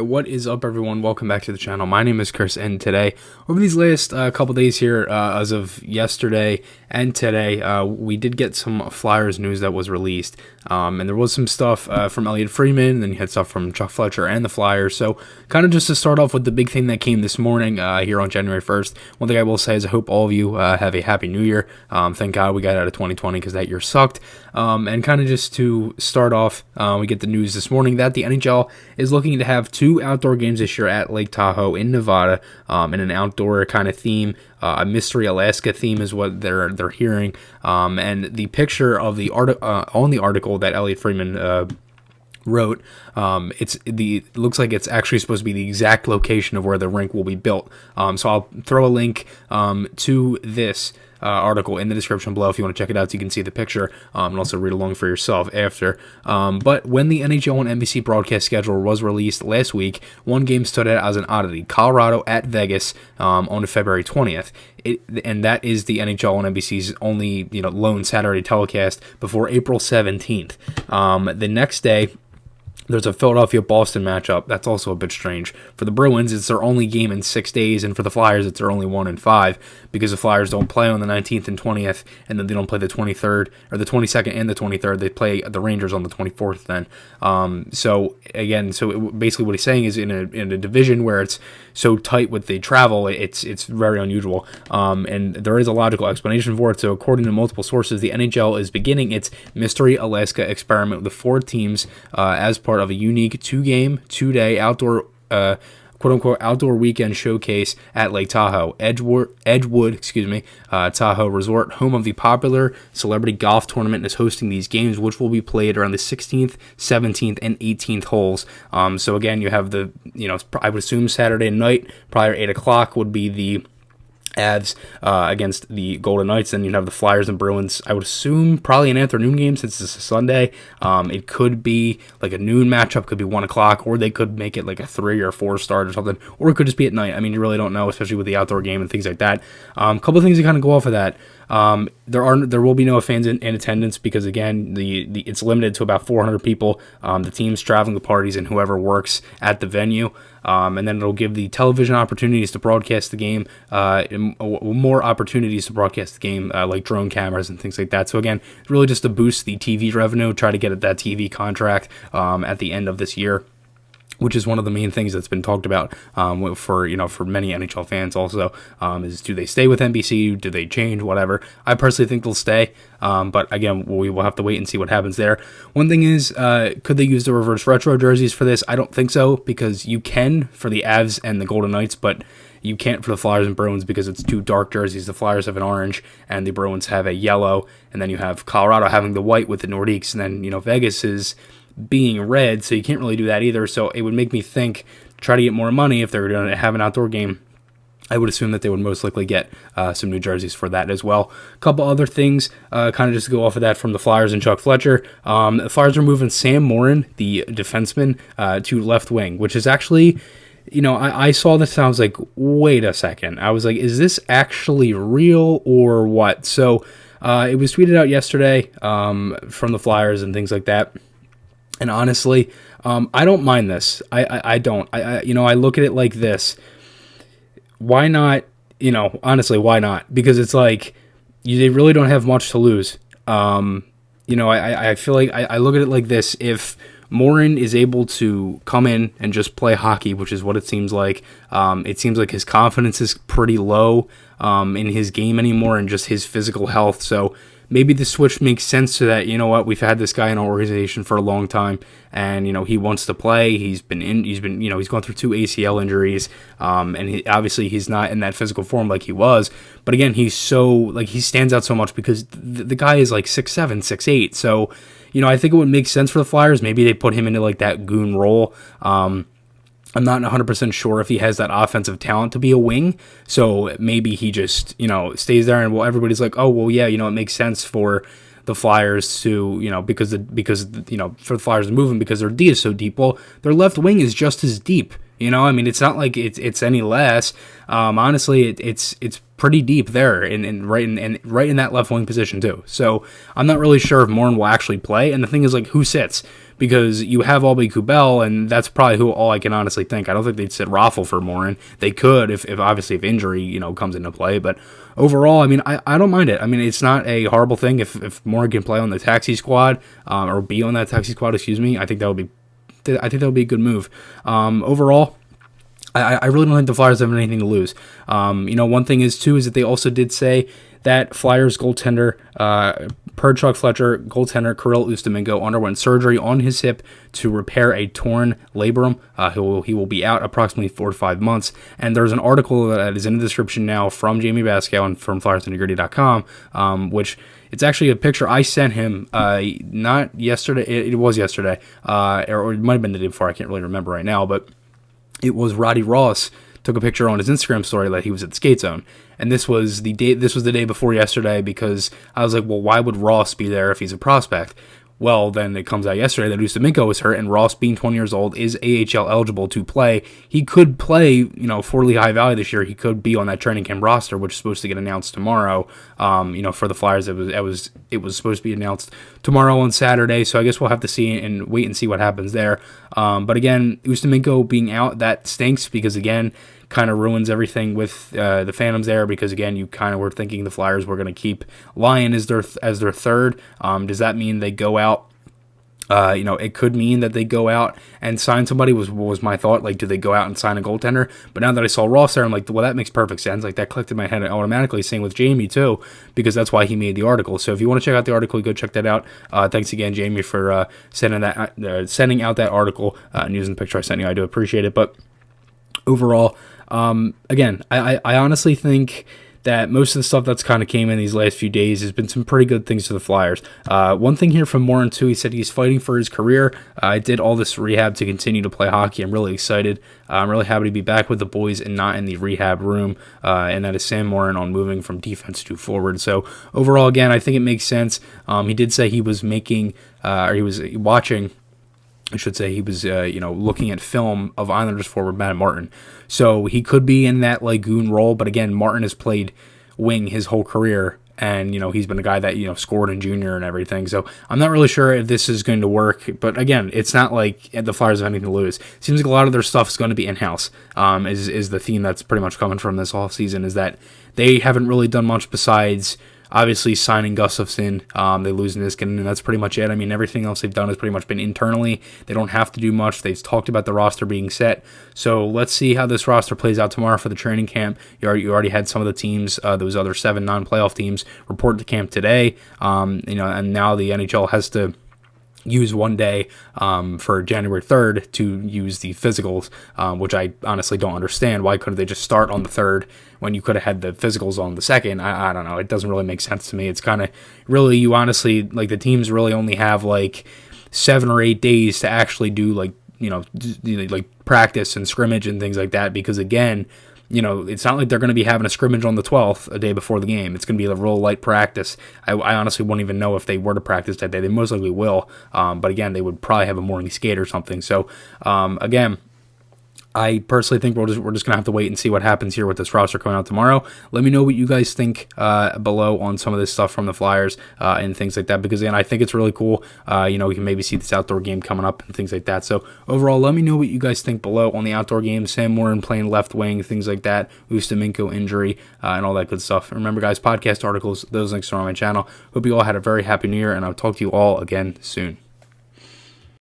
What is up, everyone? Welcome back to the channel. My name is Chris, and today, over these last couple days here, as of yesterday and today, we did get some Flyers news that was released, and there was some stuff from Elliotte Friedman, and then you had stuff from Chuck Fletcher and the Flyers. So, kind of just to start off with the big thing that came this morning here on January 1st, one thing I will say is I hope all of you have a happy new year. Thank God we got out of 2020 because that year sucked. And kind of just to start off, we get the news this morning that the NHL is looking to have two outdoor games this year at Lake Tahoe in Nevada, in an outdoor kind of theme. A Mystery Alaska theme is what they're hearing. And the picture of the on the article that Elliotte Friedman wrote, it looks like it's actually supposed to be the exact location of where the rink will be built. So I'll throw a link to this article in the description below if you want to check it out so you can see the picture, and also read along for yourself after. But when the NHL and NBC broadcast schedule was released last week, one game stood out as an oddity: Colorado at Vegas on February 20th. And that is the NHL and NBC's only lone Saturday telecast before April 17th. The next day, there's a Philadelphia-Boston matchup. That's also a bit strange. For the Bruins, it's their only game in 6 days, and for the Flyers, it's their only one in 5, because the Flyers don't play on the 19th and 20th, and then they don't play the 23rd, or the 22nd and the 23rd. They play the Rangers on the 24th then. Basically what he's saying is in a division where it's so tight with the travel, it's very unusual. And there is a logical explanation for it. So according to multiple sources, the NHL is beginning its Mystery Alaska experiment with the 4 teams as part of a unique 2-game, 2-day outdoor quote-unquote outdoor weekend showcase at Lake Tahoe. Edgewood, Tahoe Resort, home of the popular celebrity golf tournament, is hosting these games, which will be played around the 16th, 17th, and 18th holes. So again, you have I would assume Saturday night, prior 8 o'clock, would be the Avs against the Golden Knights. Then you'd have the Flyers and Bruins. I would assume probably an afternoon game since it's a Sunday. It could be like a noon matchup, could be 1 o'clock, or they could make it like a 3 or 4 start or something, or it could just be at night. I mean, you really don't know, especially with the outdoor game and things like that. A couple of things to kind of go off of that. There will be no fans in attendance because again, it's limited to about 400 people. The teams traveling the parties and whoever works at the venue. And then it'll give the television opportunities to broadcast the game, more opportunities to broadcast the game, like drone cameras and things like that. So again, really just to boost the TV revenue, try to get at that TV contract at the end of this year, which is one of the main things that's been talked about for many NHL fans also, is do they stay with NBC? Do they change? Whatever. I personally think they'll stay, but again, we will have to wait and see what happens there. One thing is, could they use the reverse retro jerseys for this? I don't think so, because you can for the Avs and the Golden Knights, but you can't for the Flyers and Bruins because it's 2 dark jerseys. The Flyers have an orange and the Bruins have a yellow, and then you have Colorado having the white with the Nordiques, and then Vegas is being red, so you can't really do that either. So it would make me think, try to get more money if they're going to have an outdoor game. I would assume that they would most likely get some new jerseys for that as well. A couple other things, kind of just to go off of that from the Flyers and Chuck Fletcher. The Flyers are moving Sam Morin, the defenseman, to left wing, which is actually, I saw this and I was like, wait a second. I was like, is this actually real or what? So it was tweeted out yesterday from the Flyers and things like that. And honestly, I don't mind this. I don't. I look at it like this. Why not? Honestly, why not? Because it's like they really don't have much to lose. I feel like I look at it like this. If Morin is able to come in and just play hockey, which is what it seems like his confidence is pretty low in his game anymore, and just his physical health. So maybe the switch makes sense to that. We've had this guy in our organization for a long time, and he wants to play. He's gone through 2 ACL injuries, and obviously he's not in that physical form like he was. But again, he stands out so much because the guy is like 6'7", 6'8". So I think it would make sense for the Flyers. Maybe they put him into like that goon role. I'm not 100% sure if he has that offensive talent to be a wing, so maybe he just, stays there, and everybody's like, oh, well, yeah, it makes sense for the Flyers to, because for the Flyers to move him because their D is so deep. Well, their left wing is just as deep, it's not like it's any less. Honestly, it's pretty deep there right in that left wing position too. So I'm not really sure if Morin will actually play. And the thing is, like, who sits? Because you have Albie Kubel, and that's probably all I can honestly think. I don't think they'd sit Raffle for Morin. They could if obviously if injury comes into play. But overall, I mean, I don't mind it. I mean, it's not a horrible thing if Morin can play on the taxi squad or be on that taxi squad. Excuse me. I think that would be a good move. Overall, I really don't think the Flyers have anything to lose. One thing is that they also did say that Flyers goaltender, per Chuck Fletcher, goaltender Kirill Ustimenko underwent surgery on his hip to repair a torn labrum. He will be out approximately 4 to 5 months. And there's an article that is in the description now from Jamie Baskow and from FlyersNittyGritty.com, which it's actually a picture I sent him, not yesterday. It was yesterday, or it might have been the day before. I can't really remember right now, but it was Roddy Ross took a picture on his Instagram story that he was at the skate zone. And this was the day before yesterday, because I was like, well, why would Ross be there if he's a prospect? Well, then it comes out yesterday that Ustimenko was hurt, and Ross, being 20 years old, is AHL eligible to play. He could play, for Lehigh Valley this year. He could be on that training camp roster, which is supposed to get announced tomorrow. For the Flyers, it was supposed to be announced tomorrow on Saturday. So I guess we'll have to see and wait and see what happens there. But again, Ustimenko being out, that stinks, because again, kind of ruins everything with the Phantoms there, because again, you kind of were thinking the Flyers were going to keep Lyon as their third. Does that mean they go out? It could mean that they go out and sign somebody, was my thought. Like, do they go out and sign a goaltender? But now that I saw Ross there, I'm like, well, that makes perfect sense. Like, that clicked in my head automatically, same with Jamie too, because that's why he made the article. So if you want to check out the article, go check that out. Thanks again, Jamie, for sending out that article and using the picture I sent you. I do appreciate it. But overall, again, I honestly think that most of the stuff that's kind of came in these last few days has been some pretty good things to the Flyers. One thing here from Morin too, he said he's fighting for his career. I did all this rehab to continue to play hockey. I'm really excited. I'm really happy to be back with the boys and not in the rehab room. And that is Sam Morin on moving from defense to forward. So overall, again, I think it makes sense. He did say he was making, or he was watching, I should say, he was, looking at film of Islanders forward Matt Martin. So he could be in that Lagoon role, but again, Martin has played wing his whole career, and, he's been a guy that, scored in junior and everything. So I'm not really sure if this is going to work, but again, it's not like the Flyers have anything to lose. Seems like a lot of their stuff is going to be in-house, is the theme that's pretty much coming from this offseason, is that they haven't really done much besides obviously signing Gustafsson. They lose Niskanen, and that's pretty much it. I mean, everything else they've done has pretty much been internally. They don't have to do much. They've talked about the roster being set. So let's see how this roster plays out tomorrow for the training camp. You already had some of the teams, those other 7 non-playoff teams, report to camp today. And now the NHL has to use one day for January 3rd to use the physicals, which I honestly don't understand. Why couldn't they just start on the 3rd when you could have had the physicals on the 2nd? I don't know. It doesn't really make sense to me. It's kind of really, you honestly, like, the teams really only have like 7 or 8 days to actually do like practice and scrimmage and things like that, because again, it's not like they're going to be having a scrimmage on the 12th, a day before the game. It's going to be a real light practice. I honestly wouldn't even know if they were to practice that day. They most likely will. But again, they would probably have a morning skate or something. So, again, I personally think we're just going to have to wait and see what happens here with this roster coming out tomorrow. Let me know what you guys think below on some of this stuff from the Flyers and things like that, because again, I think it's really cool. We can maybe see this outdoor game coming up and things like that. So overall, let me know what you guys think below on the outdoor game. Sam Morin playing left wing, things like that, Ustimenko injury, and all that good stuff. And remember, guys, podcast articles, those links are on my channel. Hope you all had a very happy new year, and I'll talk to you all again soon.